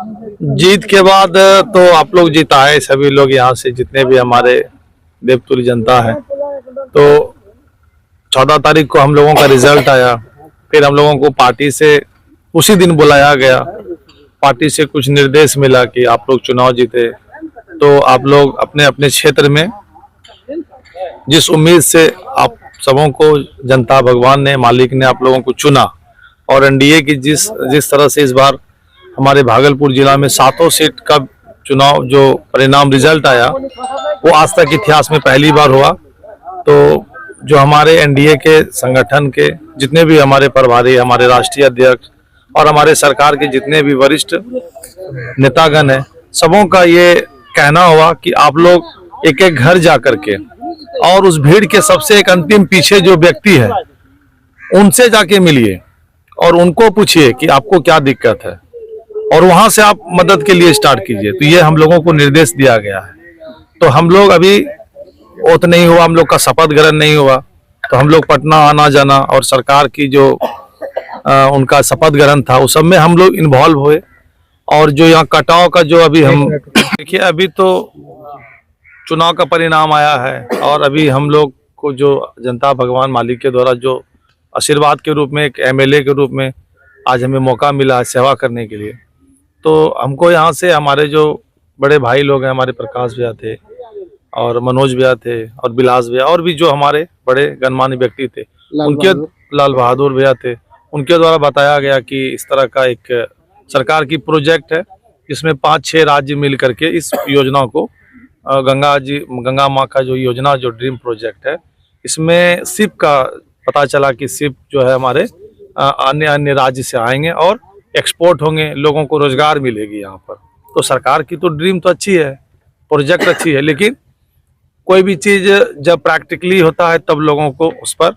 जीत के बाद तो आप लोग जिताए सभी लोग, यहाँ से जितने भी हमारे देवतुल्य जनता है। तो 14 तारीख को हम लोगों का रिजल्ट आया, फिर हम लोगों को पार्टी से उसी दिन बुलाया गया। पार्टी से कुछ निर्देश मिला कि आप लोग चुनाव जीते तो आप लोग अपने अपने क्षेत्र में जिस उम्मीद से आप सबों को जनता भगवान ने मालिक ने आप लोगों को चुना, और एनडीए की जिस तरह से इस बार हमारे भागलपुर जिला में 7 सीट का चुनाव जो परिणाम रिजल्ट आया वो आज तक इतिहास में पहली बार हुआ। तो जो हमारे एनडीए के संगठन के जितने भी हमारे प्रभारी, हमारे राष्ट्रीय अध्यक्ष और हमारे सरकार के जितने भी वरिष्ठ नेतागण हैं, सबों का ये कहना हुआ कि आप लोग एक एक घर जा करके और उस भीड़ के सबसे एक अंतिम पीछे जो व्यक्ति है उनसे जाके मिलिए और उनको पूछिए कि आपको क्या दिक्कत है, और वहां से आप मदद के लिए स्टार्ट कीजिए। तो ये हम लोगों को निर्देश दिया गया है। तो हम लोग अभी ओत नहीं हुआ, हम लोग का शपथ ग्रहण नहीं हुआ, तो हम लोग पटना आना जाना और सरकार की जो उनका शपथ ग्रहण था उस सब में हम लोग इन्वॉल्व हुए। और जो यहाँ कटाव का जो अभी हम देखिए, अभी तो चुनाव का परिणाम आया है और अभी हम लोग को जो जनता भगवान मालिक के द्वारा जो आशीर्वाद के रूप में एक एमएलए के रूप में आज हमें मौका मिला है सेवा करने के लिए। तो हमको यहाँ से हमारे जो बड़े भाई लोग हैं, हमारे प्रकाश भैया थे और मनोज भैया थे और बिलास भैया और भी जो हमारे बड़े गणमान्य व्यक्ति थे, उनके लाल बहादुर भैया थे, उनके द्वारा बताया गया कि इस तरह का एक सरकार की प्रोजेक्ट है जिसमें 5-6 राज्य मिल करके इस योजना को गंगा माँ का जो योजना जो ड्रीम प्रोजेक्ट है, इसमें शिप का पता चला कि शिप जो है हमारे अन्य राज्य से आएंगे और एक्सपोर्ट होंगे, लोगों को रोजगार मिलेगी यहाँ पर। तो सरकार की तो ड्रीम तो अच्छी है, प्रोजेक्ट अच्छी है, लेकिन कोई भी चीज़ जब प्रैक्टिकली होता है तब लोगों को उस पर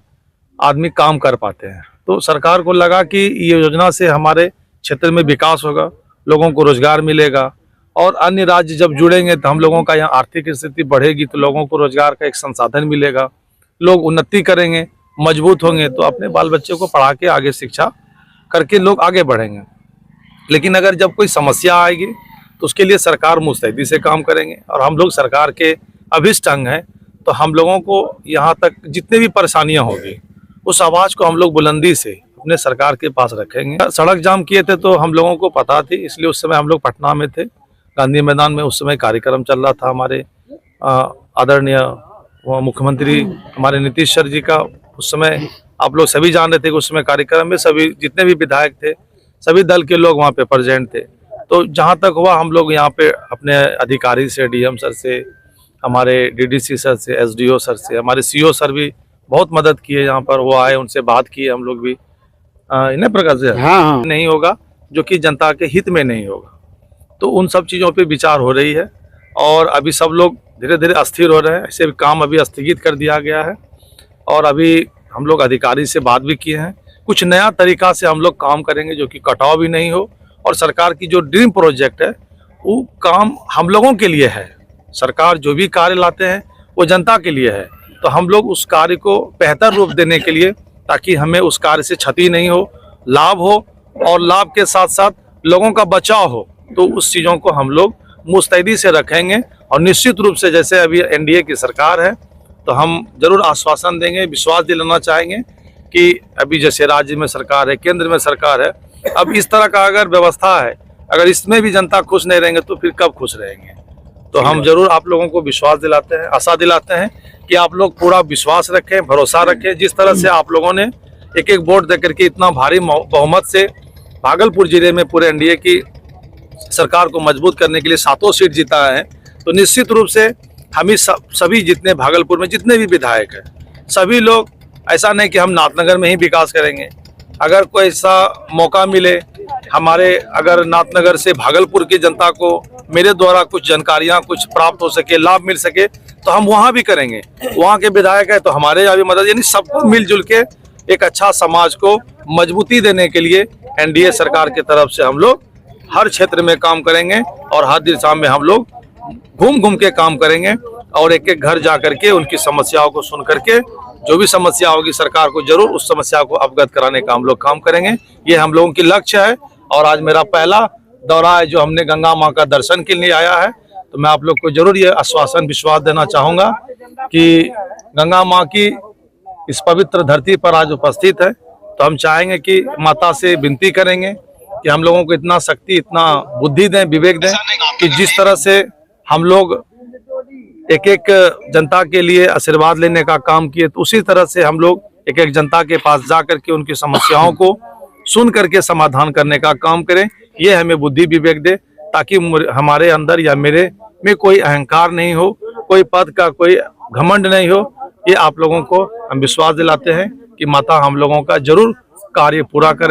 आदमी काम कर पाते हैं। तो सरकार को लगा कि ये योजना से हमारे क्षेत्र में विकास होगा, लोगों को रोजगार मिलेगा और अन्य राज्य जब जुड़ेंगे तो हम लोगों का यहाँ आर्थिक स्थिति बढ़ेगी, तो लोगों को रोजगार का एक संसाधन मिलेगा, लोग उन्नति करेंगे, मजबूत होंगे, तो अपने बाल बच्चों को पढ़ा के आगे शिक्षा करके लोग आगे बढ़ेंगे। लेकिन अगर जब कोई समस्या आएगी तो उसके लिए सरकार मुस्तैदी से काम करेंगे और हम लोग सरकार के अभिष्ट अंग हैं। तो हम लोगों को यहाँ तक जितने भी परेशानियाँ होगी उस आवाज़ को हम लोग बुलंदी से अपने सरकार के पास रखेंगे। सड़क जाम किए थे तो हम लोगों को पता थी, इसलिए उस समय हम लोग पटना में थे, गांधी मैदान में उस समय कार्यक्रम चल रहा था हमारे आदरणीय मुख्यमंत्री हमारे नीतीश सर जी का। उस समय आप लोग सभी जान रहे थे कि उस समय कार्यक्रम में सभी जितने भी विधायक थे, सभी दल के लोग वहाँ पे प्रेजेंट थे। तो जहाँ तक हुआ हम लोग यहाँ पे अपने अधिकारी से, डीएम सर से, हमारे डीडीसी सर से, एसडीओ सर से, हमारे सीओ सर भी बहुत मदद किए यहाँ पर, वो आए, उनसे बात किए हम लोग भी। इन्हें प्रकार से हाँ नहीं होगा जो कि जनता के हित में नहीं होगा, तो उन सब चीज़ों पे विचार हो रही है और अभी सब लोग धीरे धीरे अस्थिर हो रहे हैं। ऐसे काम अभी स्थगित कर दिया गया है और अभी हम लोग अधिकारी से बात भी किए हैं, कुछ नया तरीका से हम लोग काम करेंगे जो कि कटाव भी नहीं हो और सरकार की जो ड्रीम प्रोजेक्ट है वो काम हम लोगों के लिए है। सरकार जो भी कार्य लाते हैं वो जनता के लिए है, तो हम लोग उस कार्य को बेहतर रूप देने के लिए, ताकि हमें उस कार्य से क्षति नहीं हो, लाभ हो और लाभ के साथ साथ लोगों का बचाव हो, तो उस चीज़ों को हम लोग मुस्तैदी से रखेंगे। और निश्चित रूप से जैसे अभी एनडीए की सरकार है तो हम जरूर आश्वासन देंगे, विश्वास दिलाना चाहेंगे कि अभी जैसे राज्य में सरकार है, केंद्र में सरकार है, अब इस तरह का अगर व्यवस्था है, अगर इसमें भी जनता खुश नहीं रहेंगे तो फिर कब खुश रहेंगे। तो हम जरूर आप लोगों को विश्वास दिलाते हैं, आशा दिलाते हैं कि आप लोग पूरा विश्वास रखें, भरोसा रखें। जिस तरह से आप लोगों ने एक एक वोट देकर के इतना भारी बहुमत से भागलपुर जिले में पूरे एनडीए की सरकार को मजबूत करने के लिए 7 सीट जीता है, तो निश्चित रूप से हम ही सभी जितने भागलपुर में जितने भी विधायक हैं, सभी लोग, ऐसा नहीं कि हम नाथनगर में ही विकास करेंगे। अगर कोई ऐसा मौका मिले हमारे, अगर नाथनगर से भागलपुर की जनता को मेरे द्वारा कुछ जानकारियां कुछ प्राप्त हो सके, लाभ मिल सके, तो हम वहां भी करेंगे। वहां के विधायक है तो हमारे यहाँ भी मदद, यानी सबको मिलजुल के एक अच्छा समाज को मजबूती देने के लिए एनडीए सरकार की तरफ से हम लोग हर क्षेत्र में काम करेंगे और हर दिशा में हम लोग घूम घूम के काम करेंगे और एक एक घर जा करके उनकी समस्याओं को सुन करके जो भी समस्या होगी सरकार को जरूर उस समस्या को अवगत कराने का हम लोग काम करेंगे। ये हम लोगों की लक्ष्य है और आज मेरा पहला दौरा है जो हमने गंगा माँ का दर्शन के लिए आया है, तो मैं आप लोग को जरूर ये आश्वासन विश्वास देना चाहूँगा कि गंगा माँ की इस पवित्र धरती पर आज उपस्थित है। तो हम चाहेंगे कि माता से विनती करेंगे कि हम लोगों को इतना शक्ति, इतना बुद्धि दें, विवेक दें कि जिस तरह से हम लोग एक एक जनता के लिए आशीर्वाद लेने का काम किए, तो उसी तरह से हम लोग एक एक जनता के पास जा करके उनकी समस्याओं को सुन करके समाधान करने का काम करें। ये हमें बुद्धि विवेक दे, ताकि हमारे अंदर या मेरे में कोई अहंकार नहीं हो, कोई पद का कोई घमंड नहीं हो। ये आप लोगों को हम विश्वास दिलाते हैं कि माता हम लोगों का जरूर कार्य पूरा करें।